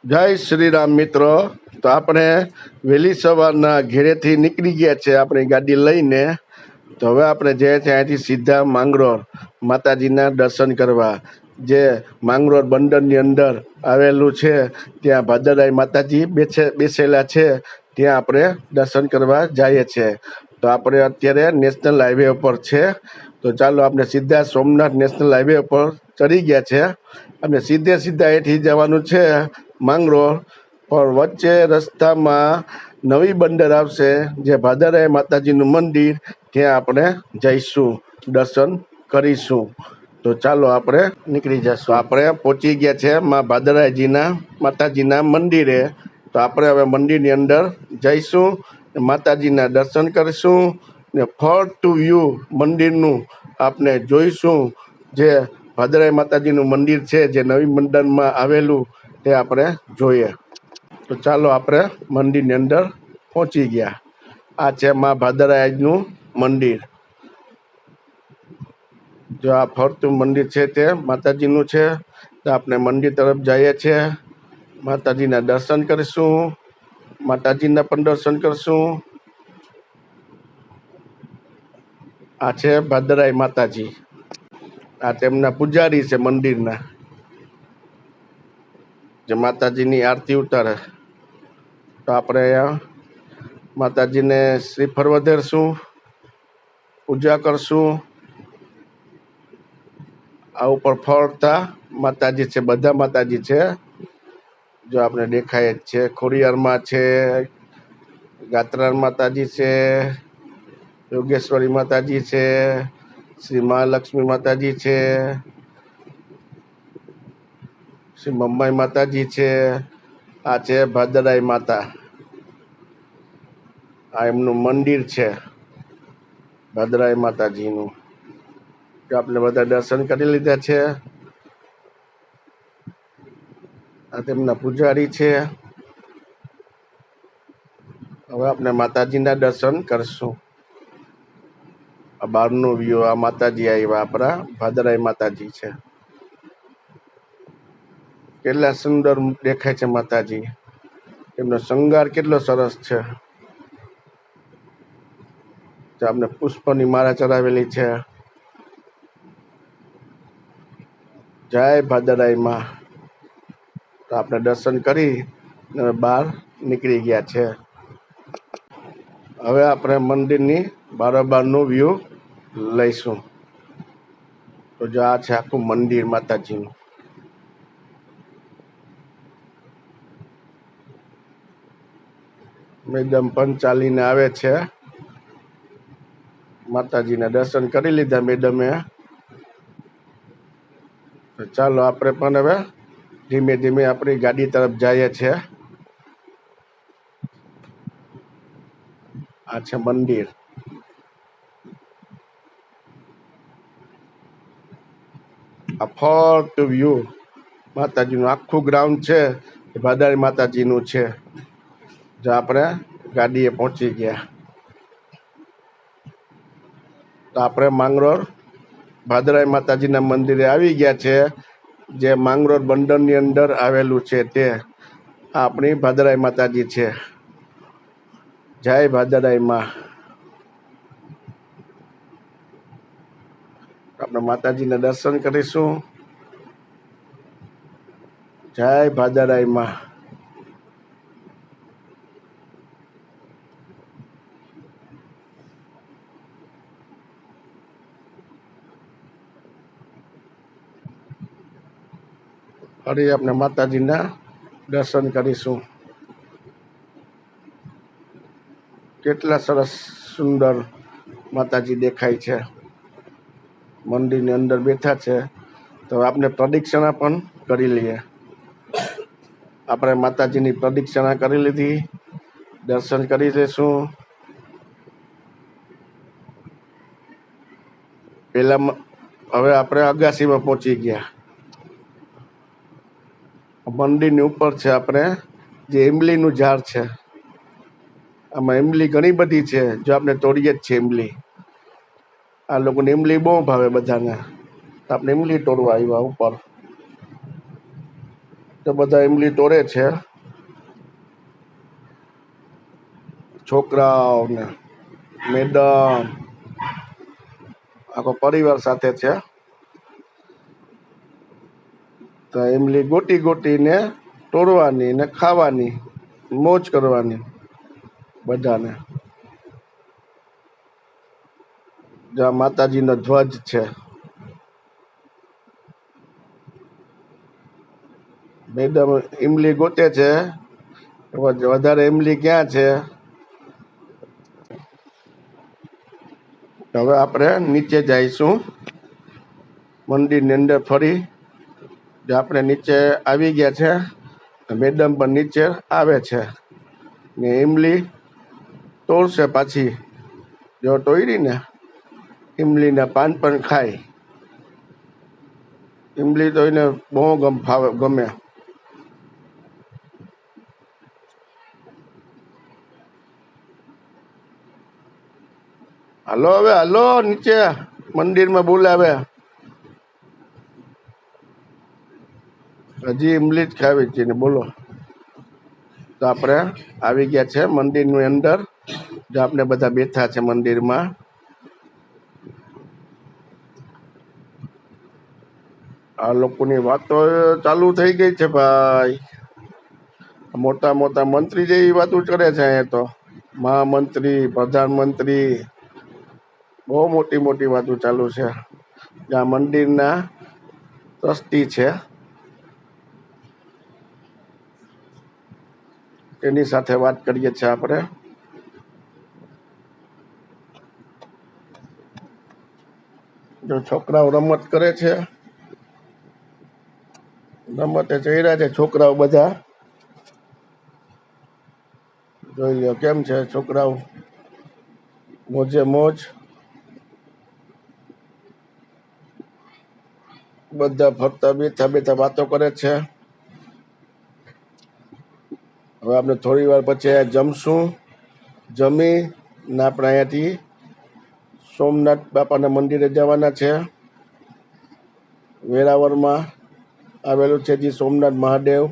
જય શ્રી રામ મિત્રો। તો આપણે વહેલી સવારના ઘેરેથી નીકળી ગયા છે આપણી ગાડી લઈને। તો હવે આપણે જે છે અહીંથી સીધા માંગરોળ માતાજીના દર્શન કરવા, જે માંગરોળ બંદરની અંદર આવેલું છે। ત્યાં ભાદરાઈ માતાજી બેસેલા છે, ત્યાં આપણે દર્શન કરવા જઈએ છીએ। તો આપણે અત્યારે નેશનલ હાઈવે ઉપર છે, તો ચાલો આપણે સીધા સોમનાથ નેશનલ હાઈવે ઉપર ચડી ગયા છે અને સીધે સીધા અહીંથી જવાનું છે માંગરોળ। પણ વચ્ચે રસ્તામાં નવી બંદર આવશે, જે ભાદરાઈ માતાજીનું મંદિર, ત્યાં આપણે જઈશું, દર્શન કરીશું। તો ચાલો આપણે નીકળી જશું। આપણે પહોંચી ગયા છે માં ભાદરાઈજીના માતાજીના મંદિરે। તો આપણે હવે મંદિરની અંદર જઈશું, માતાજીના દર્શન કરીશું ને ફરતું વ્યૂ મંદિરનું આપણે જોઈશું। જે ભાદરાઈ માતાજીનું મંદિર છે, જે નવી મંદિરમાં આવેલું, તે આપણે જોઈએ। તો ચાલો આપણે મંદિરની અંદર પહોંચી ગયા। આ છે માં ભાદરાઈનું મંદિર। જો આ ફરતું મંદિર છે તે માતાજીનું છે। તો આપણે મંદિર તરફ જઈએ છીએ, માતાજીના દર્શન કરીશું, માતાજીના પણ દર્શન કરીશું। આ છે ભાદરાઈ માતાજી, આ તેમના પૂજારી છે મંદિરના, જે માતાજીની આરતી ઉતારે। તો આપણે અહીંયા માતાજીને શ્રીફળ વધેરશું, પૂજા કરશું। આ ઉપર ફરતા માતાજી છે, બધા માતાજી છે, જો આપણે દેખાય જ છે। ખોડિયારમાં છે, ગાત્રાળ માતાજી છે, યોગેશ્વરી માતાજી છે, શ્રી મહાલક્ષ્મી માતાજી છે, શ્રી મમ્માઈ માતાજી છે। આ છે ભાદરાઈ માતા, આ એમનું મંદિર છે ભાદરાઈ માતાજીનું। આપણે બધા દર્શન કરી લીધા છે। આ તેમના પૂજારી છે। હવે આપણે માતાજીના દર્શન કરશું। આ બહારનો વ્યૂ, આ માતાજી આવ્યા, આપણા ભાદરાઈ માતાજી છે। કેટલા સુંદર દેખાય છે માતાજી, એમનો શૃંગાર કેટલો સરસ છે। તો આપણે પુષ્પની માળા ચડાવેલી છે। જય ભાદરાઈ માં। તો આપણે દર્શન કરી બહાર નીકળી ગયા છે। હવે આપણે મંદિરની બારોબારનું વ્યૂ લઈશું। તો જો આ છે આખું મંદિર માતાજીનું। મેડમ પણ ચાલીને આવે છે, માતાજીના દર્શન કરી લીધા મેડમે। તો ચાલો આપણે પણ હવે ધીમે ધીમે આપણી ગાડી તરફ જઈએ છીએ। આ છે મંદિર, આ ફરતું વ્યૂ માતાજીનું આખું ગ્રાઉન્ડ છે એ ભાદરાઈ માતાજીનું છે। જો આપણે ગાડીએ પહોંચી ગયા। તો આપણે માંગરોળ ભાદરાઈ માતાજીના મંદિરે આવી ગયા છે, જે માંગરોળ બંદરની અંદર આવેલું છે। તે આપણી ભાદરાઈ માતાજી છે। જય ભાદરાઈ માં। આપણે માતાજીના દર્શન કરીશું। જય ભાદરાઈ માં। ફરી આપણે માતાજીના દર્શન કરીશું। કેટલા સરસ સુંદર માતાજી દેખાય છે, મંદિરની અંદર બેઠા છે। તો આપણે પ્રદક્ષિણા પણ કરી લઈએ। આપણે માતાજીની પ્રદક્ષિણા કરી લીધી, દર્શન કરી લઈશું। પેલા હવે આપણે અગાસીમાં પહોંચી ગયા। મંદિરની ઉપર છે આપણે જે ઇમલીનું ઝાડ છે, આમાં ઇમલી ઘણી બધી છે, જો આપણે તોડીએ જ છે ઇમલી। આ લોકોને ઇમલી બહુ ભાવે બધાને, તો આપણે ઇમલી તોડવા આવ્યા ઉપર। તો બધા ઇમલી તોડે છે, છોકરાઓ ને મેડમ, આખો પરિવાર સાથે છે. તો ઇમલી ગોટી ગોટીને તોડવાની ને ખાવાની, મોજ કરવાની બધાને. જ્યાં માતાજીનો ધ્વજ છે. મેડમ ઇમલી ગોતે છે, વધારે ઇમલી ક્યાં છે. હવે આપણે નીચે જઈશું મંદિરની અંદર ફરી. જે આપણે નીચે આવી ગયા છે, મેડમ પણ નીચે આવે છે ને ઇમલી તોડશે પાછી. જો તોડી ને ઇમલીના પાન પણ ખાય. ઇમલી તો એને બહુ ગમે. હાલો હવે હાલો નીચે, મંદિરમાં બોલાવે. હજી ઇમલી જ ખાવી છે ને બોલો. તો આપણે આવી ગયા છે મંદિરની અંદર, જો આપણે બધા બેઠા છે મંદિરમાં. આ લોકોની વાતો ચાલુ થઈ ગઈ છે ભાઈ. મોટા મોટા મંત્રી જેવી વાતો કરે છે અહીંયા તો. મહામંત્રી, પ્રધાનમંત્રી, બહુ મોટી મોટી વાતો ચાલુ છે. જ્યાં મંદિરના ટ્રસ્ટી છે એની સાથે વાત કરીએ છીએ આપણે. જો છોકરાઓ રમત કરે છે, રમતે ચડ્યા છે છોકરાઓ બધા. જોઈ લો કેમ છે છોકરાઓ, મોજે મોજ. બધા ફરતા બેઠા બેઠા વાતો કરે છે. હવે આપણે થોડી વાર પછી જમશું. જમી ને આપણે અહીંયાથી સોમનાથ બાપાના મંદિરે જવાના છે. વેરાવળમાં આવેલું છે જે સોમનાથ મહાદેવ,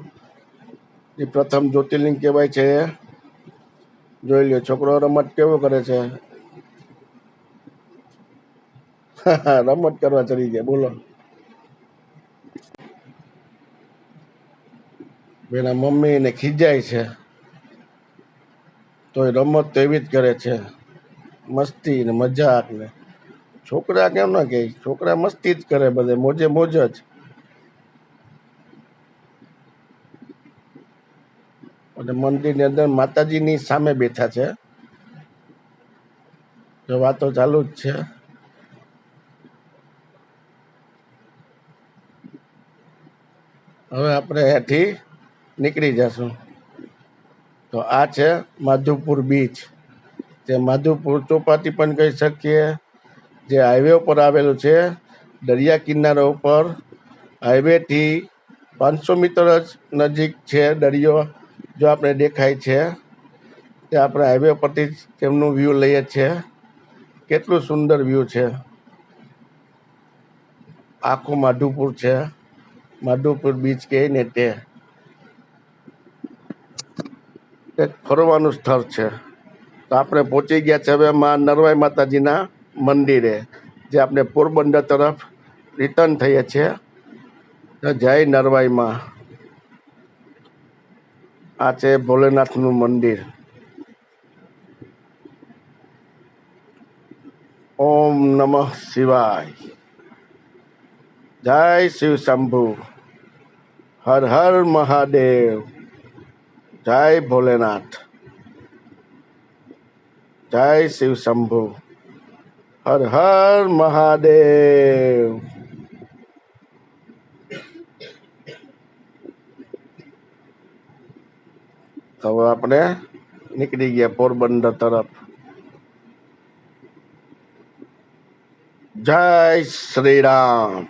એ પ્રથમ જ્યોતિર્લિંગ કહેવાય છે. જોઈ લો છોકરો રમત કેવો કરે છે. રમત કરવા ચડી ગયા બોલો. એના મમ્મી એને ખીજાય છે, તો એ રમત તો એવી જ કરે છે, મસ્તી ને મજાક ને. છોકરા કેમ ના કે, છોકરા મસ્તી જ કરે, બધે મોજે મોજ જ. અને મંદિરની અંદર માતાજીની સામે બેઠા છે, તો વાતો ચાલુ જ છે. હવે આપણે અહીંયાથી નીકળી જશું. તો આ છે માધુપુર બીચ, જે માધુપુર ચોપાટી પણ કહી શકીએ, જે હાઈવે ઉપર આવેલું છે. દરિયા કિનારા ઉપર હાઈવેથી 500 મીટર જ નજીક છે દરિયો. જો આપણે દેખાય છે તે આપણે હાઈવે પરથી જ તેમનું વ્યૂ લઈએ છીએ. કેટલું સુંદર વ્યૂ છે. આખું માધુપુર છે, માધુપુર બીચ કહે ને તે એક ફરવાનું સ્થળ છે. તો આપણે પહોંચી ગયા છે હવે નરવાઈ માતાજીના મંદિરે, જે આપણે પોરબંદર તરફ રિટર્ન થઈએ છીએ. જય નરવાઈમાં. આ છે ભોલેનાથનું મંદિર. ઓમ નમઃ શિવાય. જય શિવ શંભુ. હર હર મહાદેવ. જય ભોલેનાથ. જય શિવ શંભુ. હર હર મહાદેવ. હવે આપણે નીકળી ગયા પોરબંદર તરફ. જય શ્રી રામ.